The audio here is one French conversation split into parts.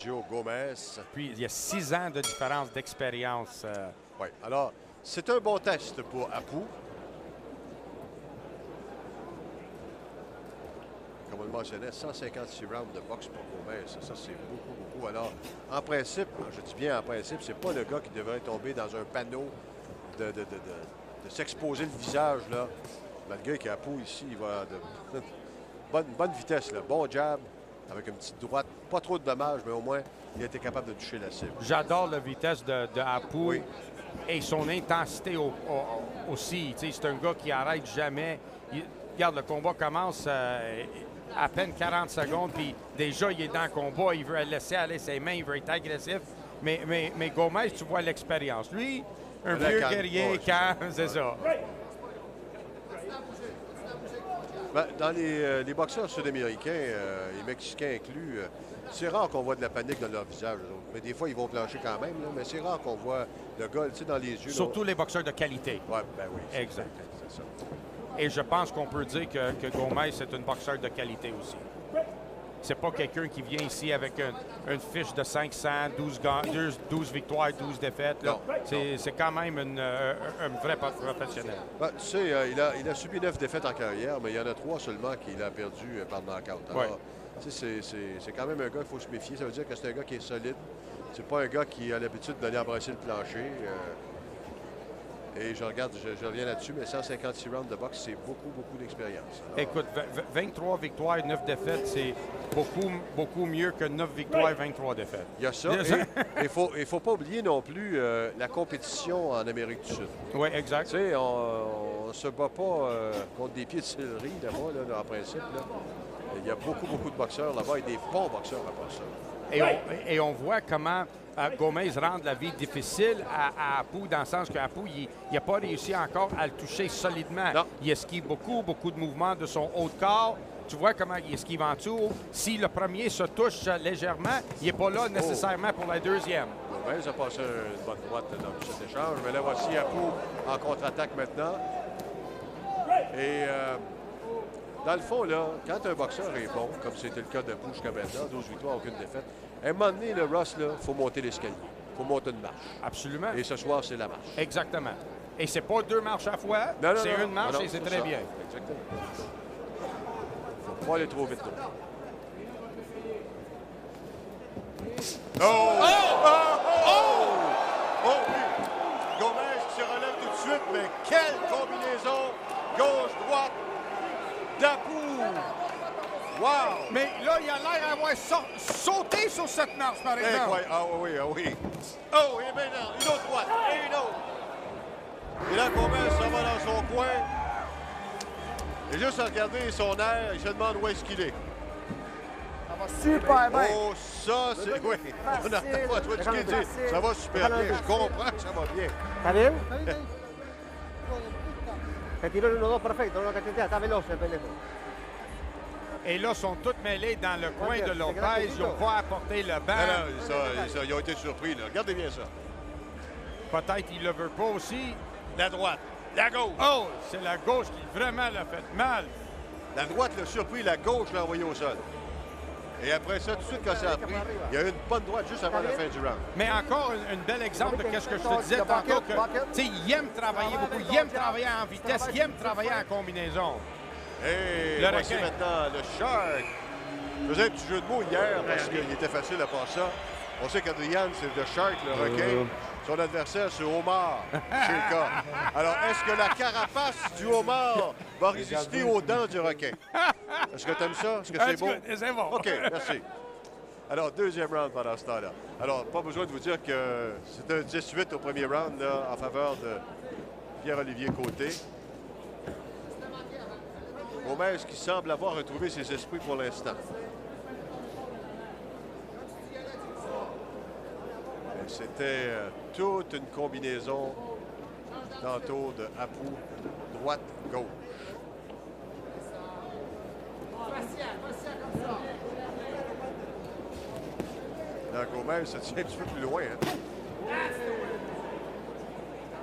Joe Gomez. Puis, il y a 6 ans de différence d'expérience. Oui, alors, c'est un bon test pour Apu. Comme on le mentionnait, 156 rounds de boxe pour Gomez. Ça, c'est beaucoup. Alors, en principe, je dis bien en principe, c'est pas le gars qui devrait tomber dans un panneau de s'exposer le visage, là. Malgré qu'Apu, ici, il va de bonne vitesse, là. Bon jab, avec une petite droite. Pas trop de dommages, mais au moins, il a été capable de toucher la cible. J'adore la vitesse de Apu. Oui. Et son intensité aussi. C'est un gars qui arrête jamais. Regarde, le combat commence à peine 40 secondes, puis déjà, il est dans le combat. Il veut laisser aller ses mains, il veut être agressif. Mais Gomez, tu vois l'expérience. Lui, un vieux guerrier, c'est ça. Ben, dans les boxeurs sud-américains, les Mexicains inclus, c'est rare qu'on voit de la panique dans leur visage. Mais des fois, ils vont plancher quand même. Là, mais c'est rare qu'on voit le gars dans les yeux. Surtout les boxeurs de qualité. Oui, ben oui. Exact. C'est ça. Et je pense qu'on peut dire que Gomez, c'est une boxeur de qualité aussi. C'est pas quelqu'un qui vient ici avec une fiche de 500, 12 victoires, 12 défaites. C'est quand même un vrai professionnel. Ben, tu sais, il a subi 9 défaites en carrière, mais il y en a 3 seulement qu'il a perdu par knockout. Alors, c'est quand même un gars qu'il faut se méfier. Ça veut dire que c'est un gars qui est solide. C'est pas un gars qui a l'habitude d'aller embrasser le plancher. Et je reviens là-dessus, mais 156 rounds de boxe, c'est beaucoup d'expérience. Écoute, 23 victoires, 9 défaites, c'est beaucoup mieux que 9 victoires, 23 défaites. Il y a ça. Et il faut pas oublier non plus la compétition en Amérique du Sud. Oui, exact. Tu sais, on ne se bat pas contre des pieds de céleri, là, en principe. Là. Il y a beaucoup de boxeurs là-bas et des bons boxeurs à part ça. Et on voit comment Gomez rend la vie difficile à Apu, dans le sens qu'Apu, il n'a pas réussi encore à le toucher solidement. Non. Il esquive beaucoup de mouvements de son haut de corps. Tu vois comment il esquive en dessous. Si le premier se touche légèrement, il n'est pas là nécessairement pour la deuxième. Gomez a passé une bonne droite dans cet échange. Mais là, voici Apu en contre-attaque maintenant. Et dans le fond, là, quand un boxeur est bon, comme c'était le cas d'Apu jusqu'à maintenant, 12 victoires, aucune défaite, à un moment donné, le Ross, il faut monter l'escalier. Il faut monter une marche. Absolument. Et ce soir, c'est la marche. Exactement. Et c'est pas 2 marches à la fois, c'est une marche et c'est très bien. Exactement. Il ne faut pas aller trop vite. Oh oui! Gomez qui se relève tout de suite, mais quelle combinaison! Gauche-droite d'Apu! Wow! Mais là, il a l'air d'avoir sauté sur cette marche, par exemple. Incroyable. Ah oui. Oh, et maintenant, une autre droite, et une autre. Et là, Gomez s'en va dans son coin. Et juste à regarder son air, il se demande où est-ce qu'il est. Ça va super bien. Oh, ça, c'est... Oui, on n'entend pas toi ce qu'il dit. Ça va super bien. Je comprends que ça va bien. ¿Está bien? Se tiró el 1-2 perfecto, no lo cachetea, está veloz el pendejo. Et là, ils sont tous mêlés dans le coin de Lopez. Ils n'ont pas apporté le banc. Non, ils ont été surpris, là. Regardez bien ça. Peut-être qu'il ne le veut pas aussi. La droite, la gauche. Oh, c'est la gauche qui vraiment l'a fait mal. La droite l'a surpris, la gauche l'a envoyé au sol. Et après ça, tout de suite, quand ça a pris, il y a eu une bonne droite juste avant la fin du round. Mais encore un bel exemple de ce que je te disais tantôt, que il aime travailler beaucoup, il aime travailler en vitesse, il aime travailler en combinaison. Et le voici requin. maintenant le Shark. Je faisais un petit jeu de mots hier parce qu'il était facile à part ça. On sait qu'Adrian, c'est le Shark, le requin. Son adversaire, c'est Omar, c'est le cas. Alors, est-ce que la carapace du homard va résister aux dents du requin? Est-ce que tu aimes ça? Est-ce que c'est beau? C'est bon. OK, merci. Alors, deuxième round pendant ce temps-là. Alors, pas besoin de vous dire que c'est un 18 au premier round là, en faveur de Pierre-Olivier Côté. Gomez qui semble avoir retrouvé ses esprits pour l'instant. C'était toute une combinaison tantôt de Apu, droite-gauche. Là, Gomez se tient un petit peu plus loin. Hein?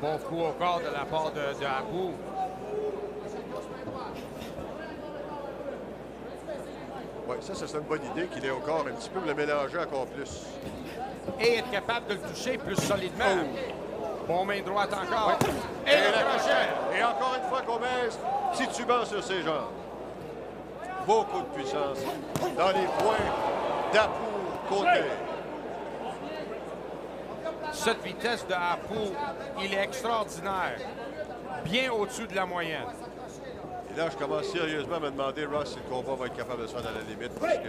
Bon coup au corps de la part de Apu. Oui, ça c'est une bonne idée qu'il ait au corps un petit peu, le mélanger encore plus. Et être capable de le toucher plus solidement. Bon, main droite encore. Ouais. Et le crochet. Et encore une fois, Gomez, titubant sur ses jambes. Beaucoup de puissance dans les points d'Apu côté. Cette vitesse de Apu, il est extraordinaire. Bien au-dessus de la moyenne. Et là, je commence sérieusement à me demander, Ross, si le combat va être capable de se faire dans la limite. Parce que,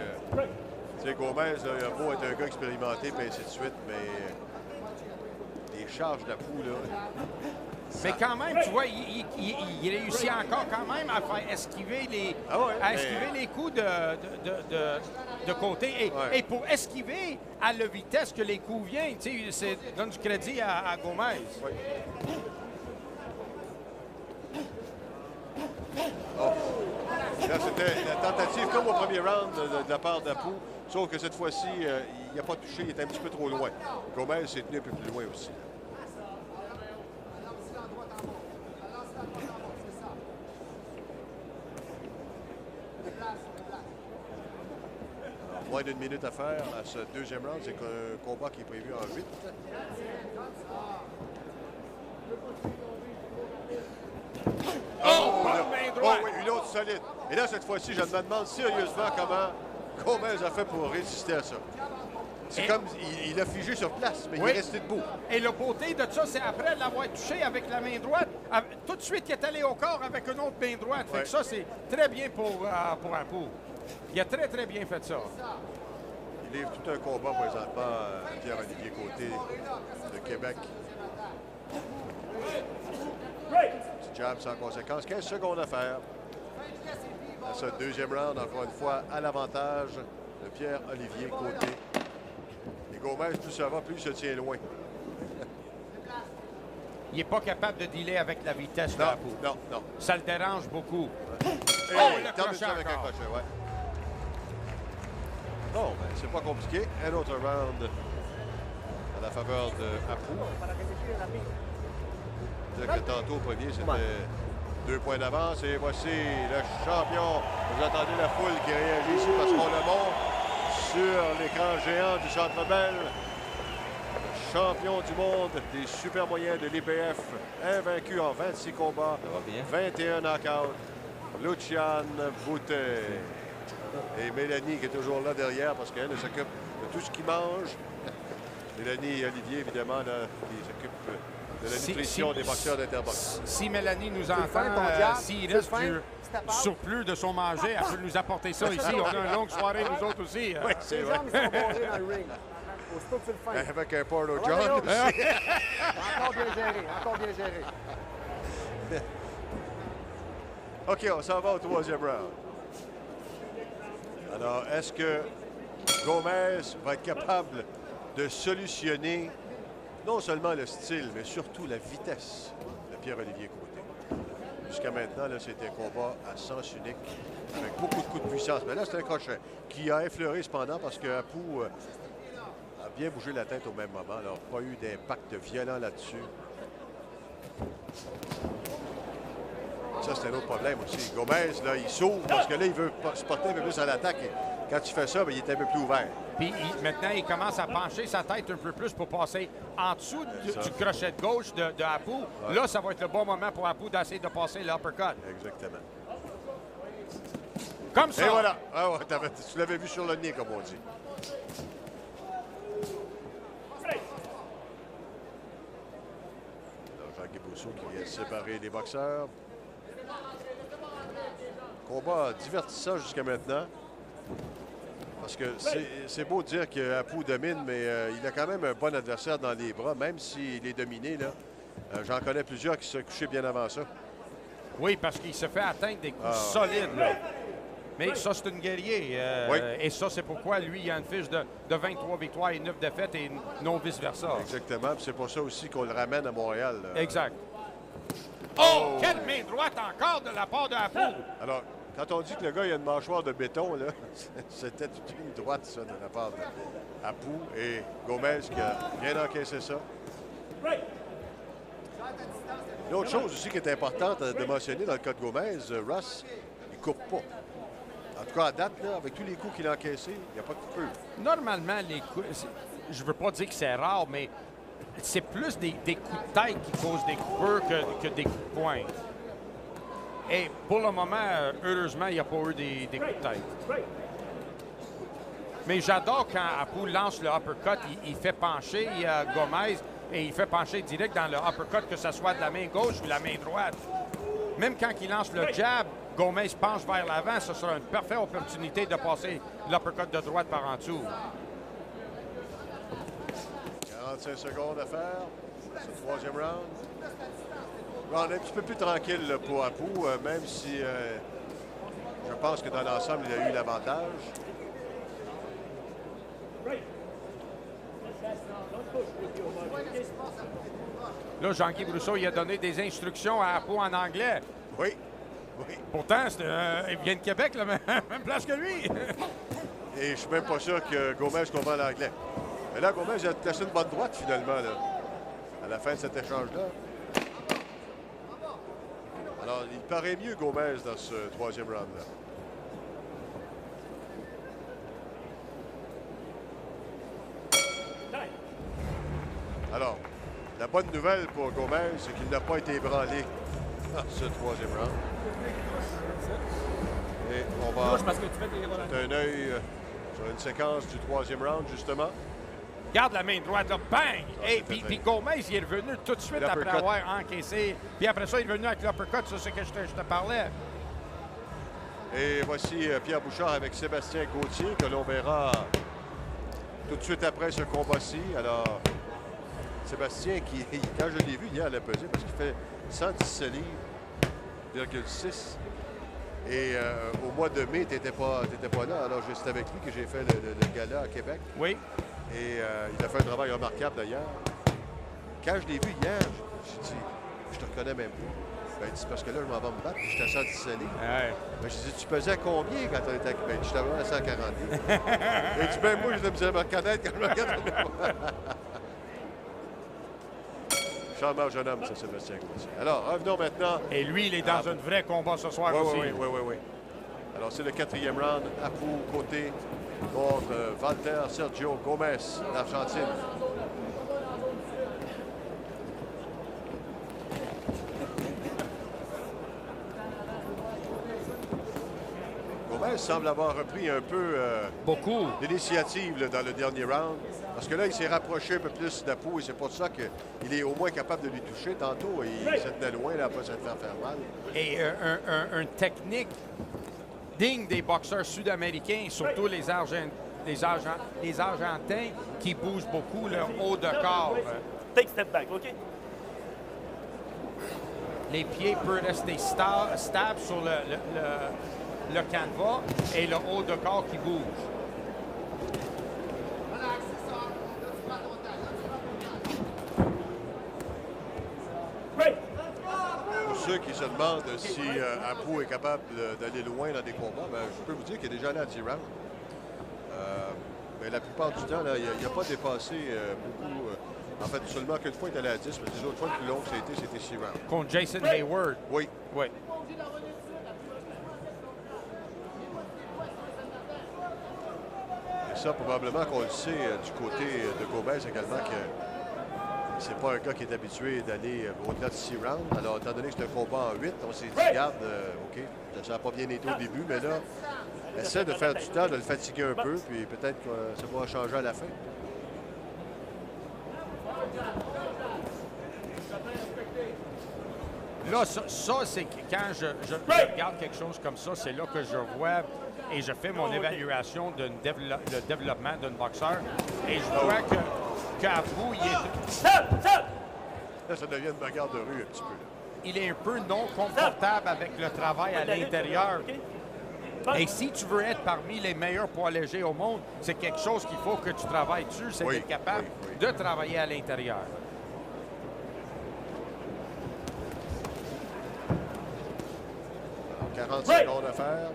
tu sais, Gomez, là, il a beau être un gars expérimenté, et ainsi de suite, mais les charges d'Apu, là. Mais quand même, tu vois, il réussit encore quand même à faire esquiver les, les coups de côté. Et pour esquiver à la vitesse que les coups viennent, tu sais, donne du crédit à Gomez. Oui. Oh. Là, c'était la tentative comme au premier round de la part d'Apu, sauf que cette fois-ci, il n'a pas touché, il était un petit peu trop loin. Gomez s'est tenu un peu plus loin aussi. Moins d'une minute à faire à ce deuxième round. C'est un combat qui est prévu en 8. Oui, une autre solide. Et là, cette fois-ci, je me demande sérieusement comment Gomez a fait pour résister à ça. C'est comme, il a figé sur place, mais il est resté debout. Et le beauté de ça, c'est après l'avoir touché avec la main droite, tout de suite, il est allé au corps avec une autre main droite. Fait que ça, c'est très bien pour Apu. Il a très, très bien fait ça. Il livre tout un combat présentement, Pierre-Olivier Côté de Québec. Petit jab sans conséquence. 15 secondes à faire. À ce deuxième round, encore une fois, à l'avantage de Pierre-Olivier Côté. Et Gomez, plus ça va, plus il se tient loin. Il n'est pas capable de dealer avec la vitesse de Apu. Non, non. Ça le dérange beaucoup. Il termine ça avec un crochet, ouais. Bon, ben, c'est pas compliqué. Un autre round à la faveur de Apu. C'est-à-dire que tantôt, au premier, c'était 2 points d'avance. Et voici le champion. Vous entendez la foule qui réagit ici parce qu'on le montre sur l'écran géant du Centre Bell. Le champion du monde des super moyens de l'IBF, invaincu en 26 combats, 21 knockouts, Lucian Boutet. Et Mélanie qui est toujours là derrière parce qu'elle s'occupe de tout ce qu'il mange. Mélanie et Olivier, évidemment, là, qui s'occupent de la nutrition des boxeurs d'Interbox. Si Mélanie nous entend, s'il reste du surplus de son manger, elle peut nous apporter ça ici. On a une longue soirée, nous autres aussi. Oui, c'est vrai. Avec un porno John John aussi. Encore bien géré, encore bien géré. OK, on s'en va au troisième round. Alors, est-ce que Gomez va être capable de solutionner non seulement le style, mais surtout la vitesse de Pierre-Olivier Côté? Jusqu'à maintenant, c'était un combat à sens unique, avec beaucoup de coups de puissance. Mais là, c'est un crochet qui a effleuré cependant parce que Apu a bien bougé la tête au même moment. Alors, pas eu d'impact violent là-dessus. Ça, c'est un autre problème aussi. Gomez, là, il s'ouvre parce que là, il veut se porter un peu plus à l'attaque. Quand il fait ça, bien, il est un peu plus ouvert. Puis maintenant, il commence à pencher sa tête un peu plus pour passer en dessous du crochet de gauche de Apu. Ouais. Là, ça va être le bon moment pour Apu d'essayer de passer l'uppercut. Exactement. Comme ça. Et voilà. Ah ouais, tu l'avais vu sur le nez, comme on dit. Jean-Guy Bousseau qui vient séparer les boxeurs. Combat divertissant jusqu'à maintenant. Parce que c'est beau de dire qu'Apu domine, mais il a quand même un bon adversaire dans les bras, même s'il est dominé. J'en connais plusieurs qui se sont couchés bien avant ça. Oui, parce qu'il se fait atteindre des coups solides. Là. Mais ça, c'est une guerrier. Et ça, c'est pourquoi lui, il a une fiche de 23 victoires et 9 défaites et non vice-versa. Exactement. C'est pour ça aussi qu'on le ramène à Montréal. Exact. Oh! Quelle main droite encore de la part de Apu! Alors, quand on dit que le gars il a une mâchoire de béton, là, c'était toute une droite, ça, de la part d'Apu et Gomez qui a bien encaissé ça. L'autre chose aussi qui est importante de mentionner dans le cas de Gomez, Ross, il ne coupe pas. tout cas, à date, là, avec tous les coups qu'il a encaissés, il n'y a pas de coupure. Normalement, les coups, je veux pas dire que c'est rare, mais c'est plus des coups de tête qui causent des coupures que des coups de poing. Et pour le moment, heureusement, il n'y a pas eu des coups de tête. Mais j'adore quand Apu lance le uppercut, il fait pencher Gomez et il fait pencher direct dans le uppercut, que ce soit de la main gauche ou de la main droite. Même quand il lance le jab, Gomez penche vers l'avant, ce sera une parfaite opportunité de passer l'uppercut de droite par en dessous. 45 secondes à faire. Ce troisième round. Round un petit peu plus tranquille là, pour Apu, même si je pense que dans l'ensemble, il a eu l'avantage. Là, Jean-Guy Brousseau, il a donné des instructions à Apu en anglais. Oui. Oui. Pourtant, il vient de Québec, la même place que lui. Et je suis même pas sûr que Gomez comprend l'anglais. Mais là, Gomez a placé une bonne droite, finalement, là, à la fin de cet échange-là. Alors, il paraît mieux, Gomez, dans ce troisième round-là. Alors, la bonne nouvelle pour Gomez, c'est qu'il n'a pas été ébranlé dans ce troisième round. Et on va jeter un œil sur une séquence du troisième round, justement. Garde la main droite, là, bang! Et puis Gomez, il est revenu tout de suite après avoir encaissé. Puis après ça, il est revenu avec l'uppercut, ça, c'est ce que je te parlais. Et voici Pierre Bouchard avec Sébastien Gauthier, que l'on verra tout de suite après ce combat-ci. Alors, Sébastien, qui, quand je l'ai vu hier, elle a pesé parce qu'il fait 117 livres, 6. Et au mois de mai, tu n'étais pas là. Alors, c'est avec lui que j'ai fait le gala à Québec. Oui. Et il a fait un travail remarquable d'ailleurs. Quand je l'ai vu hier, j'ai dit, je te reconnais même pas. Ben, c'est parce que là, je m'en vais me battre, puis j'étais à 117 livres. Ouais. Ben, j'ai dit, tu pesais combien quand tu étais à Québec? J'étais à 140 livres. Et tu ben, moi, je me disais me reconnaître quand je me regarde. Charmant jeune homme, ça, Sébastien Gauthier. Alors, revenons maintenant. Et lui, il est dans un vrai combat ce soir aussi. Oui. Alors, c'est le quatrième round. Apu côté contre Walter Sergio Gomez, l'Argentine. Gomez semble avoir repris un peu l'initiative dans le dernier round. Parce que là, il s'est rapproché un peu plus d'Apu et c'est pour ça qu'il est au moins capable de lui toucher. Tantôt, il se tenait loin, là, pas se faire mal. Et un technique digne des boxeurs sud-américains, surtout les Argentins qui bougent beaucoup le haut de corps. Take step back, OK? Les pieds peuvent rester stables sur le canevas et le haut de corps qui bouge. Pour ceux qui se demandent si Apu est capable d'aller loin dans des combats, ben, je peux vous dire qu'il est déjà allé à 10 rounds. Mais la plupart du temps, là, il n'a pas dépassé beaucoup. En fait, seulement qu'une fois, il est allé à 10, mais les autres fois, le plus long que c'était 6 rounds. Contre Jason Hayward. Oui. Et ça, probablement qu'on le sait du côté de Gomez également, que c'est pas un gars qui est habitué d'aller au-delà de 6 rounds. Alors, étant donné que c'est un combat en 8, on s'est dit, regarde, OK, ça n'a pas bien été au début, mais là, essaie de faire du temps, de le fatiguer un peu, puis peut-être que ça va changer à la fin. Là, ça c'est quand je regarde quelque chose comme ça, c'est là que je vois et je fais mon évaluation de développement d'un boxeur. Et je vois qu'Apu, Là, ça devient une bagarre de rue un petit peu. Il est un peu non confortable avec le travail à l'intérieur. Et si tu veux être parmi les meilleurs poids légers au monde, c'est quelque chose qu'il faut que tu travailles dessus, c'est d'être capable de travailler à l'intérieur. Alors, 40 secondes à faire.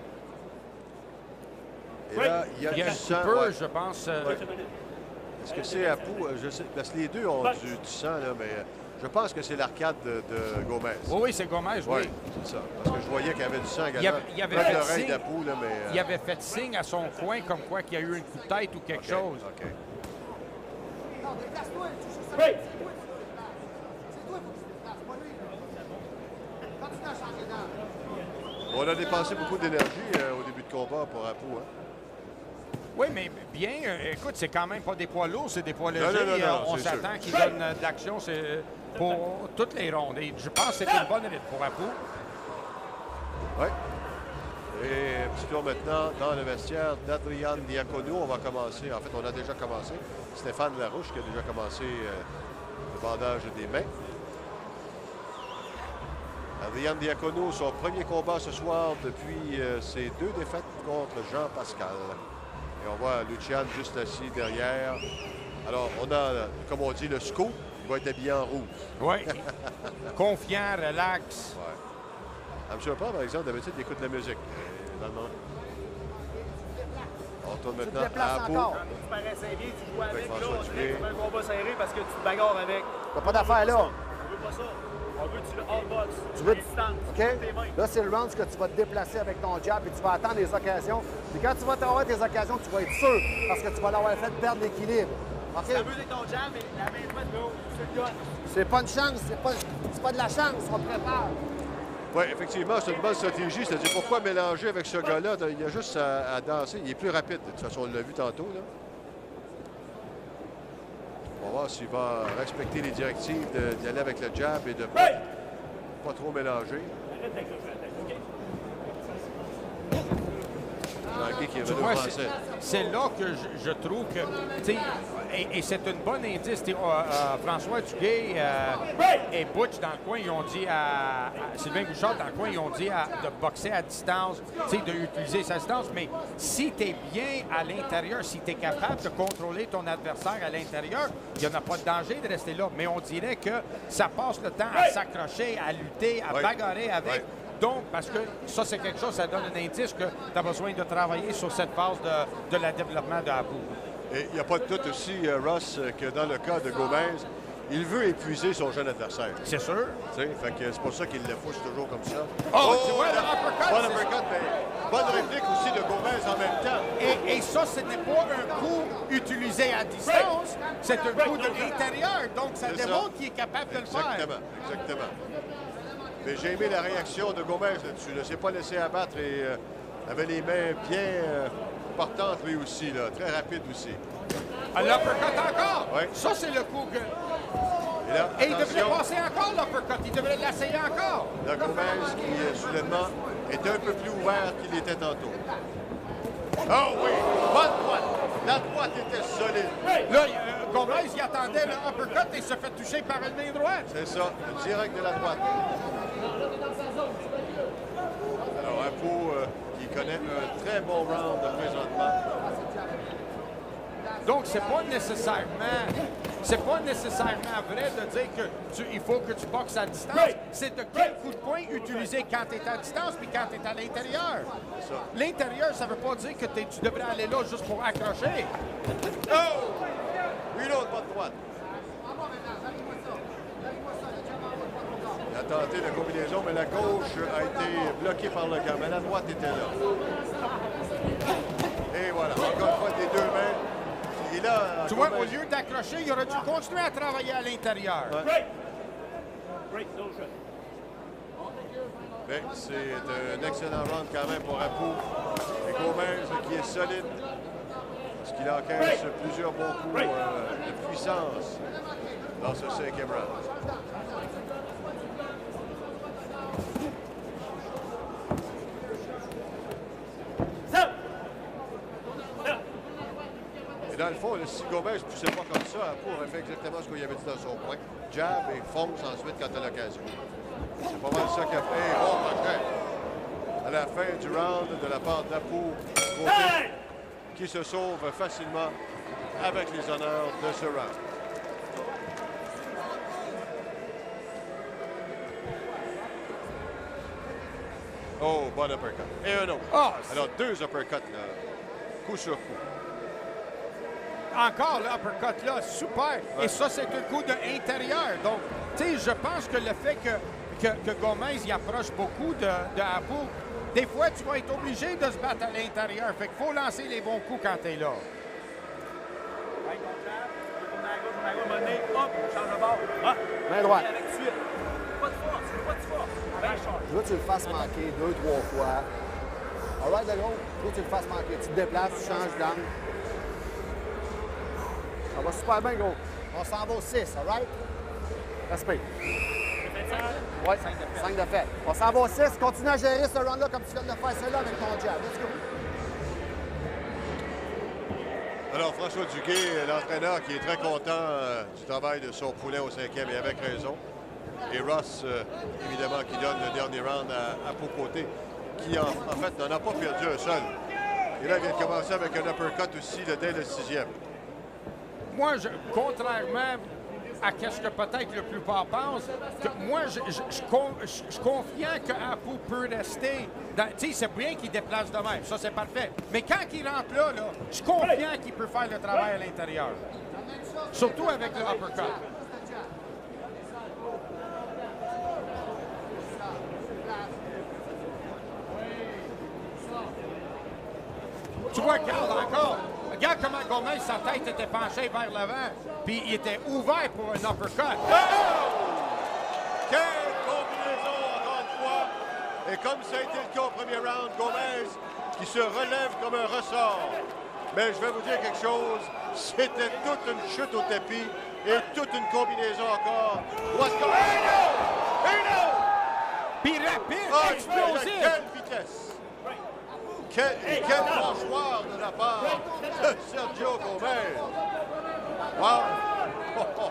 Et là, il y a un du sang. peu, je pense. Est-ce que c'est Apu? Je sais, parce que les deux ont du sang, là, mais Je pense que c'est l'arcade de Gomez. Oui, oui, c'est Gomez, oui. Oui, c'est ça. Parce que je voyais qu'il y avait du sang Il avait Près de fait l'oreille signe. d'Apu, là, mais... Il avait fait signe à son coin comme quoi qu'il y a eu un coup de tête ou quelque chose. OK. Break. On a dépensé beaucoup d'énergie au début de combat pour Apu. Hein? Oui, mais bien, écoute, c'est quand même pas des poids lourds, c'est des poids légers. non, On c'est s'attend sûr. qu'ils donnent de l'action pour toutes les rondes. Et je pense que c'est une bonne lutte pour Apu. Oui. Et un petit tour maintenant dans le vestiaire d'Adrian Diacono. On va commencer. En fait, on a déjà commencé. Stéphane Larouche qui a déjà commencé le bandage des mains. Adrian Diacono, son premier combat ce soir depuis ses 2 défaites contre Jean Pascal. Et on voit Lucian juste assis derrière. Alors, on a, comme on dit, le scoop. Il va être habillé en rouge. Oui. Confiant, relax. Ouais. À M. Lepore, par exemple, d'habitude, il écoute de la musique. Dans le moment. On tourne Tu te maintenant déplaces à Apu. encore. Tu paraissais bien, tu joues avec, Avec là, François on dirait Dubé. que tu fais un combat serré parce que tu te bagarres avec. T'as pas d'affaire là. On veut pas ça. On veut tu le hard box. Tu veux... distance. OK? Tes mains. Là, c'est le round que tu vas te déplacer avec ton jab et tu vas attendre les occasions. Puis quand tu vas avoir tes occasions, tu vas être sûr parce que tu vas l'avoir fait perdre l'équilibre. OK? Ça veut dire ton jab, mais la main droite, go, c'est le gun. C'est pas une chance, c'est pas de la chance, on prépare. Oui, effectivement, c'est une bonne stratégie. C'est-à-dire, pourquoi mélanger avec ce gars-là? Il y a juste à danser. Il est plus rapide. De toute façon, on l'a vu tantôt. Là. On va voir s'il va respecter les directives d'y aller avec le jab et de pas trop mélanger. Jean-Guy qui est Tu venu vois, au français. c'est là que je trouve que, tu sais, et c'est une bonne indice. François Duguay et Butch dans le coin, ils ont dit à Sylvain Bouchard dans le coin, ils ont dit de boxer à distance, tu sais, d'utiliser sa distance. Mais si tu es bien à l'intérieur, si tu es capable de contrôler ton adversaire à l'intérieur, il n'y en a pas de danger de rester là. Mais on dirait que ça passe le temps à s'accrocher, à lutter, à Oui. bagarrer avec. Oui. Donc, parce que ça, c'est quelque chose, ça donne un indice que tu as besoin de travailler sur cette phase de la développement de Apu. Et il n'y a pas de doute aussi, Ross, que dans le cas de Gomez, il veut épuiser son jeune adversaire. C'est sûr. Tu sais, fait que c'est pour ça qu'il le pousse toujours comme ça. Oh, tu vois, là, le uppercut, bon c'est- uppercut, mais bonne réplique aussi de Gomez en même temps. Et ça, ce n'est pas un coup utilisé à distance, c'est un coup de l'intérieur. Donc, ça C'est ça. démontre qu'il est capable de le faire. Exactement. Mais j'ai aimé la réaction de Gomez là-dessus. Il ne s'est pas laissé abattre et avait les mains bien portantes lui aussi, là, très rapide aussi. L'uppercut encore. Oui. Ça, c'est le coup que... Et là, Et il devrait attention, passer encore l'uppercut. Il devrait l'essayer encore. le Gomez qui, soudainement, est un peu plus ouvert qu'il était tantôt. Oh oui! Bonne droite! La droite était solide. Là, Gomez, il attendait le uppercut et se fait toucher par une main droite. C'est ça, direct de la droite. Alors, Apu qui connaît un très bon round présentement. Donc, c'est pas nécessairement vrai de dire que il faut que tu boxes à distance. C'est de quel coup de poing utiliser quand tu es à distance puis quand tu es à l'intérieur. Ça. L'intérieur, ça veut pas dire que tu devrais aller là juste pour accrocher. Oh! Une autre bonne droite. Il a tenté la combinaison, mais la gauche a été bloquée par le gars. Mais la droite était là. Et voilà, encore une fois, des deux mains. Et là, Tu vois, Gomez- au lieu d'accrocher, il aurait dû continuer à travailler à l'intérieur. Ouais. Break, no shot. Mais c'est un excellent round quand même pour Apu. Et Gomez qui est solide. Parce qu'il encaisse plusieurs bons coups de puissance dans ce 5e round. Stop! Et dans le fond, si Gomez ne poussait pas comme ça, Apu aurait fait exactement ce qu'il avait dit dans son coin. Jab et fonce ensuite quand il a l'occasion. C'est pas mal ça qu'il a fait. Oh, crochet! À la fin du round de la part d'Apu, Hey! qui se sauve facilement avec les honneurs de ce round. Oh, bon uppercut. Et un autre. Ah, Alors, deux uppercuts, là, coup sur coup. encore l'uppercut là, super. Et ça, c'est un coup de intérieur. Donc, tu sais, je pense que le fait que Gomez y approche beaucoup de Apu, des fois, tu vas être obligé de se battre à l'intérieur. Fait qu'il faut lancer les bons coups quand tu es là. Right, ton jab, tourne à gauche, à monnaie, hop, change de bord. Ah, Main droite. avec suite. Pas de force, pas de force. Ben short. Je veux que tu le fasses manquer 2-3 fois. All right, le gros? Je veux que tu le fasses manquer. Tu te déplaces, tu changes d'angle. Ça va super bien, gros. On s'en va au 6, all right? Respect. Oui, 5 de fait. On s'en va au 6. Continue à gérer ce round-là comme tu viens de le faire celui-là avec ton jab. Let's go. Alors, François Duguay, l'entraîneur qui est très content du travail de son poulet au 5e et avec raison. Et Ross, évidemment, qui donne le dernier round à Popoté, qui en fait n'en a pas perdu un seul. Et là, il vient de commencer avec un uppercut aussi dès le 6e. Moi, contrairement à ce que peut-être la plupart pensent, que moi, je suis confiant qu'Apu peut rester. Tu sais, c'est bien qu'il déplace de même. Ça, c'est parfait. Mais quand il rentre là, je suis confiant qu'il peut faire le travail à l'intérieur. Surtout avec le uppercut. Tu vois, regarde encore. Regarde comment Gomez, sa tête était penchée vers l'avant, puis il était ouvert pour un uppercut. Oh! Quelle combinaison, encore une fois! Et comme ça a été le cas au premier round, Gomez qui se relève comme un ressort. Mais je vais vous dire quelque chose, c'était toute une chute au tapis et toute une combinaison encore. What's going on? Et non! Puis rapide, Oh, explosif. quelle vitesse! Quel mâchoire de la part de Sergio Gomez! Wow! Oh, oh.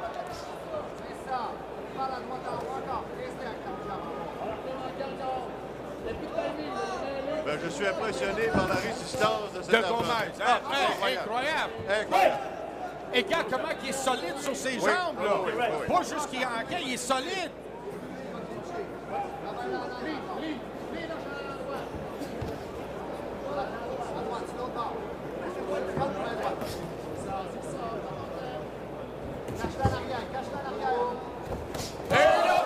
Ben, je suis impressionné par la résistance de cette De Gomez. Ah, Incroyable. Incroyable. Et regarde comment il est solide sur ses Oui. jambes. Là. Oui, oui, oui. Pas juste qu'il est en il est solide. Et là,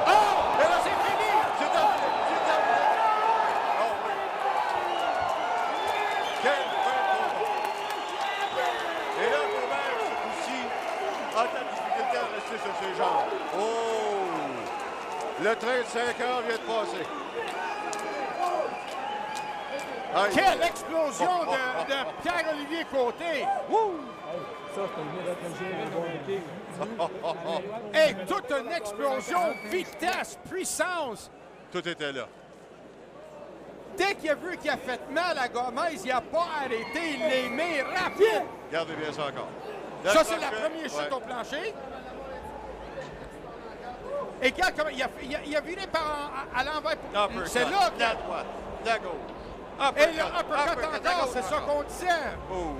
oh! Et là, C'est fini! c'est terminé! C'est terminé! Oh oui! Quel fin combat! Et là, Gomez, ce coup-ci, a de la difficulté à rester sur ses jambes. Oh! Le train de 5 heures vient de passer. Aïe. Quelle explosion de Pierre-Olivier Côté! Wouh! Et toute une explosion, vitesse, puissance. Tout était là. Dès qu'il a vu qu'il a fait mal à Gomez, il n'a pas arrêté, il l'a mis rapide. Regardez bien ça encore. Ça, c'est la première chute au plancher. Et regarde comment il a viré à l'envers. C'est là que... La droite, la gauche. Et le uppercut encore, c'est ça qu'on disait. Oh.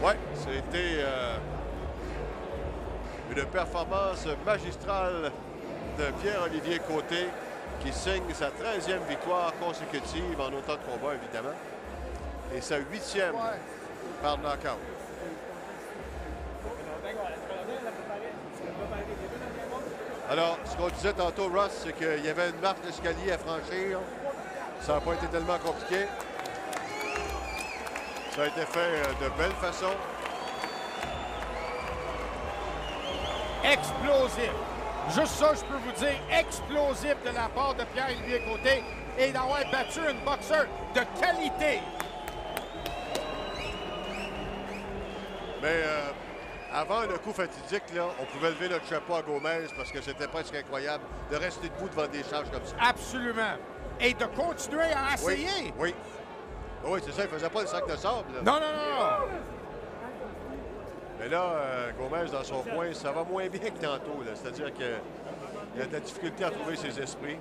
Ouais, c'était une performance magistrale de Pierre-Olivier Côté qui signe sa 13e victoire consécutive en autant de combats, évidemment, et sa 8e par knockout. Alors, ce qu'on disait tantôt, Ross, c'est qu'il y avait une marche d'escalier à franchir. Ça n'a pas été tellement compliqué. Ça a été fait de belle façon. Explosif. Juste ça, je peux vous dire, explosif de la part de Pierre-Olivier Côté et d'avoir battu une boxeur de qualité. Mais avant le coup fatidique, là, on pouvait lever notre chapeau à Gomez parce que c'était presque incroyable de rester debout devant des charges comme ça. Absolument. Et de continuer à essayer. Oui. Oui, c'est ça, il ne faisait pas le sac de sable. Là. Non, non, non. Mais là, Gomez, dans son coin, ça va moins bien que tantôt. C'est-à-dire qu'il a de la difficulté à trouver ses esprits.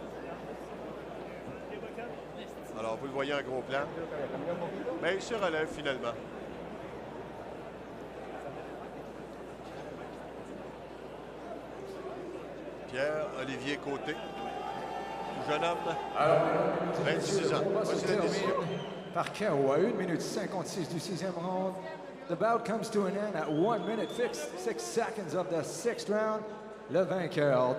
Alors, vous le voyez en gros plan. Mais il se relève finalement. Pierre-Olivier Côté. Jeune homme, 26 ans. Voici la décision. par KO à 1 minute 56 du 6e round. The bout comes to an end at 1 minute 6 seconds of the 6th round. Le vainqueur